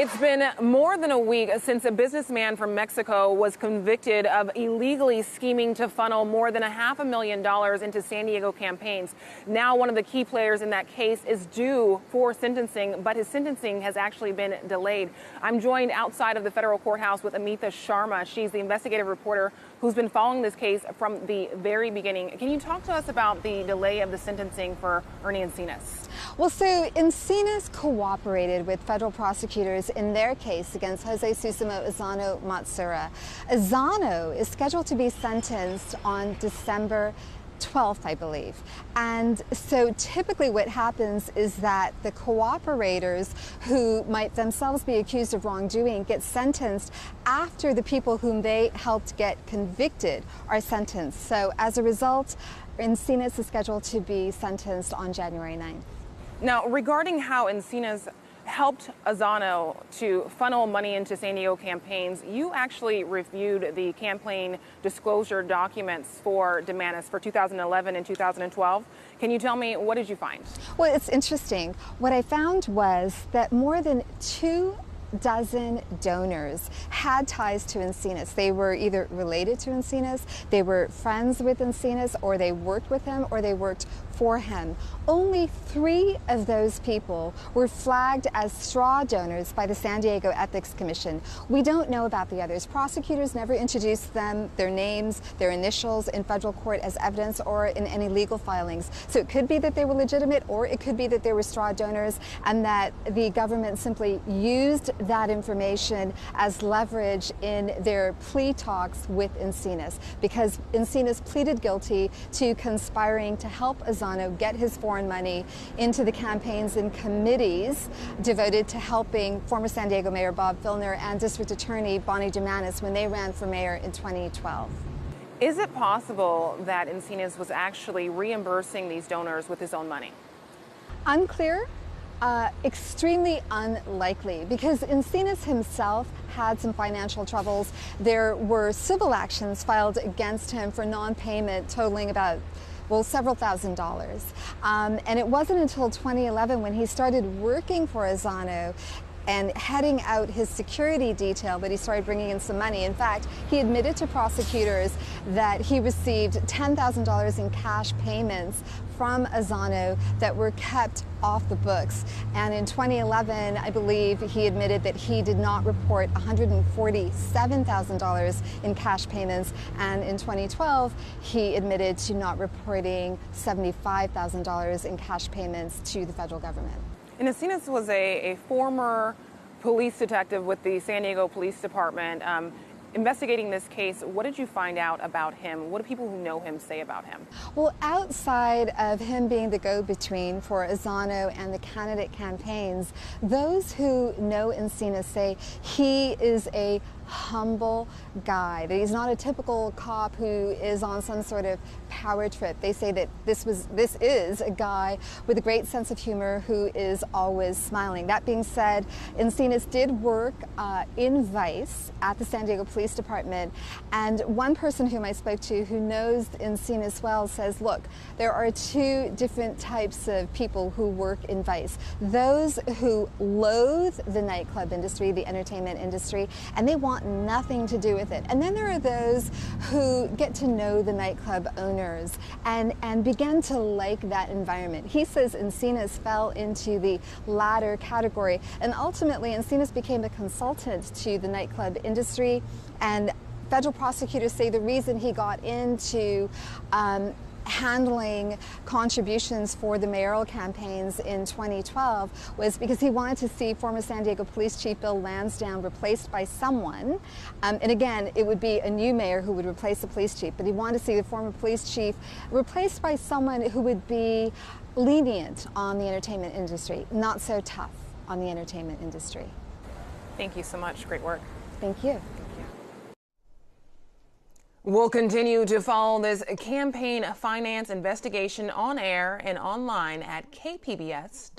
It's been more than a week since a businessman from Mexico was convicted of illegally scheming to funnel more than $500,000 into San Diego campaigns. Now, one of the key players in that case is due for sentencing, but his sentencing has actually been delayed. I'm joined outside of the federal courthouse with Amita Sharma. She's the investigative reporter who's been following this case from the very beginning. Can you talk to us about the delay of the sentencing for Ernie Encinas? Well, so Encinas cooperated with federal prosecutors in their case against Jose Susimo Azano Matsura. Azano is scheduled to be sentenced on December 12th, I believe. And so typically what happens is that the cooperators who might themselves be accused of wrongdoing get sentenced after the people whom they helped get convicted are sentenced. So as a result, Encinas is scheduled to be sentenced on January 9th. Now, regarding how Encinas helped Azano to funnel money into San Diego campaigns, you actually reviewed the campaign disclosure documents for Dumanis for 2011 and 2012. Can you tell me, what did you find? Well, it's interesting. What I found was that more than 2 dozen donors had ties to Encinas. They were either related to Encinas, they were friends with Encinas, or they worked with him, or they worked for him. Only 3 of those people were flagged as straw donors by the San Diego Ethics Commission. We don't know about the others. Prosecutors never introduced them, their names, their initials in federal court as evidence or in any legal filings. So it could be that they were legitimate, or it could be that they were straw donors and that the government simply used that information as leverage in their plea talks with Encinas, because Encinas pleaded guilty to conspiring to help Azano get his foreign money into the campaigns and committees devoted to helping former San Diego Mayor Bob Filner and District Attorney Bonnie Dumanis when they ran for mayor in 2012. Is it possible that Encinas was actually reimbursing these donors with his own money? Unclear. Extremely unlikely, because Encinas himself had some financial troubles. There were civil actions filed against him for non-payment totaling about, well, several $1,000s. And it wasn't until 2011 when he started working for Azano and heading out his security detail that he started bringing in some money. In fact, he admitted to prosecutors that he received $10,000 in cash payments from Azano that were kept off the books. And in 2011, I believe he admitted that he did not report $147,000 in cash payments. And in 2012, he admitted to not reporting $75,000 in cash payments to the federal government. And Encinas was a former police detective with the San Diego Police Department. Investigating this case, what did you find out about him? What do people who know him say about him? Well, outside of him being the go-between for Azano and the candidate campaigns, those who know Encinas say he is a humble guy, that he's not a typical cop who is on some sort of power trip. They say that this is a guy with a great sense of humor who is always smiling. That being said, Encinas did work in Vice at the San Diego Police Department, and one person whom I spoke to who knows Encinas well says, look, there are 2 different types of people who work in Vice. Those who loathe the nightclub industry, the entertainment industry, and they want nothing to do with it. And then there are those who get to know the nightclub owners and begin to like that environment. He says Encinas fell into the latter category, and ultimately Encinas became a consultant to the nightclub industry, and federal prosecutors say the reason he got into handling contributions for the mayoral campaigns in 2012 was because he wanted to see former San Diego Police Chief Bill Lansdowne replaced by someone, and again, it would be a new mayor who would replace the police chief, but he wanted to see the former police chief replaced by someone who would be lenient on the entertainment industry, not so tough on the entertainment industry. Thank you so much. Great work. Thank you. We'll continue to follow this campaign finance investigation on air and online at kpbs.com.